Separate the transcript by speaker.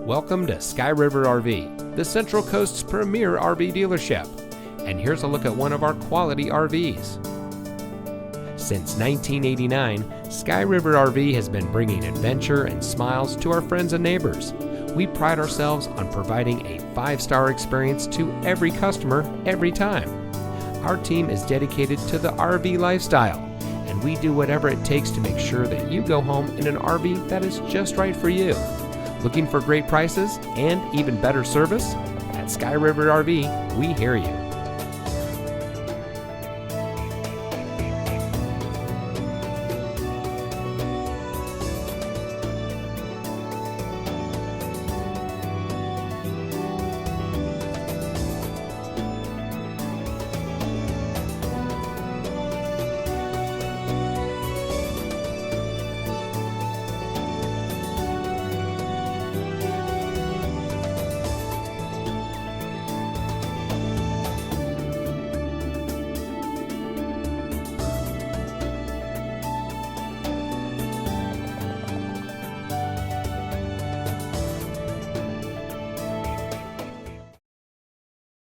Speaker 1: Welcome to Sky River RV, the Central Coast's premier RV dealership. And here's a look at one of our quality RVs. Since 1989, Sky River RV has been bringing adventure and smiles to our friends and neighbors. We pride ourselves on providing a 5-star experience to every customer every time. Our team is dedicated to the RV lifestyle, and we do whatever it takes to make sure that you go home in an RV that is just right for you. Looking for great prices and even better service? At Sky River RV, we hear you.